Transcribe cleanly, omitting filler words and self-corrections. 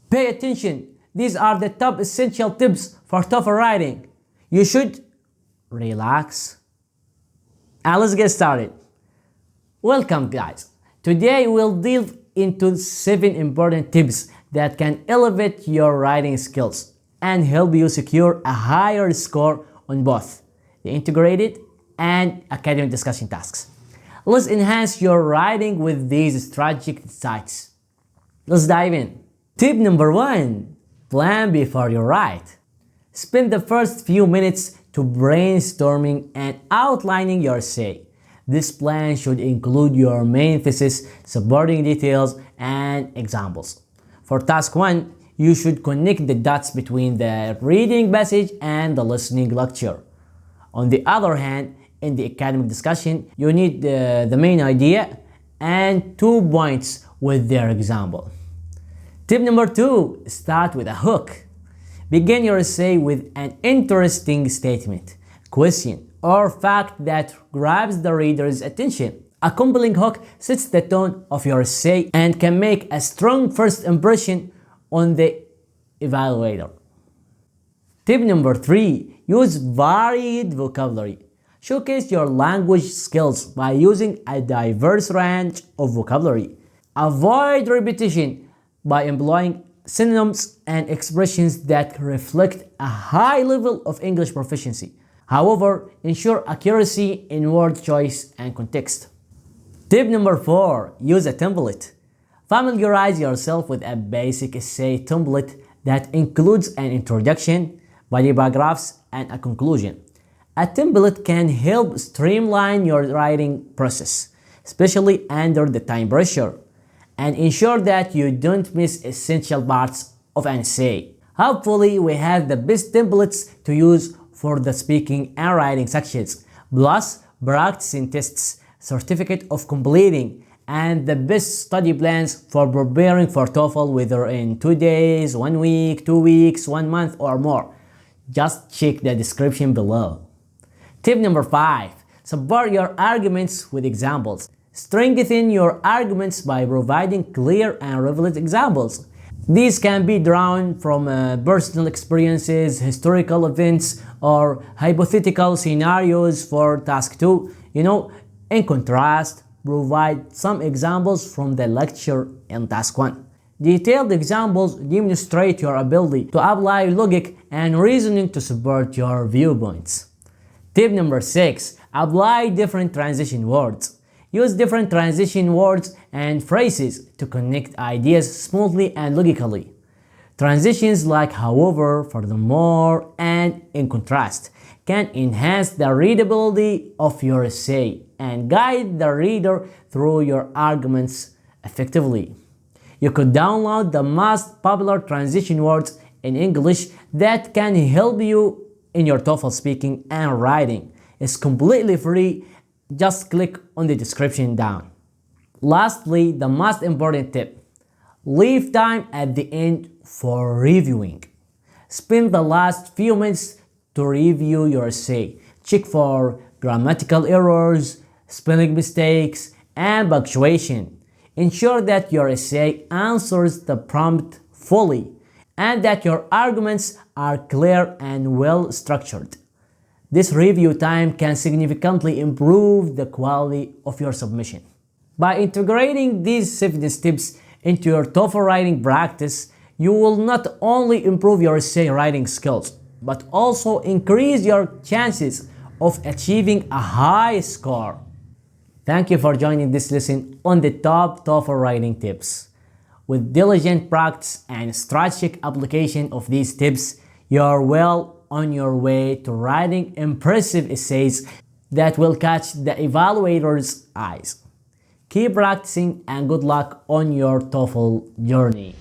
Pay attention. These are the top essential tips for TOEFL writing. You should relax. And let's get started. Welcome guys. Today we'll delve into 7 important tips that can elevate your writing skills and help you secure a higher score on both the integrated and academic discussion tasks. Let's enhance your writing with these strategic insights. Let's dive in. Tip number 1. Plan before you write. Spend the first few minutes to brainstorming and outlining your essay. This plan should include your main thesis, supporting details, and examples. For task 1, you should connect the dots between the reading passage and the listening lecture. On the other hand, in the academic discussion, you need the main idea and 2 points with their example. Tip number 2, start with a hook. Begin your essay with an interesting statement, question, or fact that grabs the reader's attention. A compelling hook sets the tone of your essay and can make a strong first impression on the evaluator. Tip number 3, use varied vocabulary. Showcase your language skills by using a diverse range of vocabulary. Avoid repetition by employing synonyms and expressions that reflect a high level of English proficiency. However, ensure accuracy in word choice and context. Tip number 4, use a template. Familiarize yourself with a basic essay template that includes an introduction, body paragraphs, and a conclusion. A template can help streamline your writing process, especially under the time pressure, and ensure that you don't miss essential parts of an essay. Hopefully, we have the best templates to use for the speaking and writing sections, plus practicing tests, certificate of completing, and the best study plans for preparing for TOEFL, whether in 2 days, 1 week, 2 weeks, 1 month, or more. Just check the description below. Tip number 5, support your arguments with examples. Strengthen your arguments by providing clear and relevant examples. These can be drawn from personal experiences, historical events, or hypothetical scenarios for task 2. In contrast, provide some examples from the lecture in task 1. Detailed examples demonstrate your ability to apply logic and reasoning to support your viewpoints. Tip number 6, apply different transition words. Use different transition words and phrases to connect ideas smoothly and logically. Transitions like however, furthermore, and in contrast can enhance the readability of your essay and guide the reader through your arguments effectively. You could download the most popular transition words in English that can help you in your TOEFL speaking and writing. It's completely free. Just click on the description down. Lastly, the most important tip. Leave time at the end for reviewing. Spend the last few minutes to review your essay. Check for grammatical errors, spelling mistakes, and punctuation. Ensure that your essay answers the prompt fully and that your arguments are clear and well structured. This review time can significantly improve the quality of your submission. By integrating these 7 tips into your TOEFL writing practice, you will not only improve your essay writing skills, but also increase your chances of achieving a high score. Thank you for joining this lesson on the top TOEFL writing tips. With diligent practice and strategic application of these tips, you are well on your way to writing impressive essays that will catch the evaluator's eyes. Keep practicing and good luck on your TOEFL journey.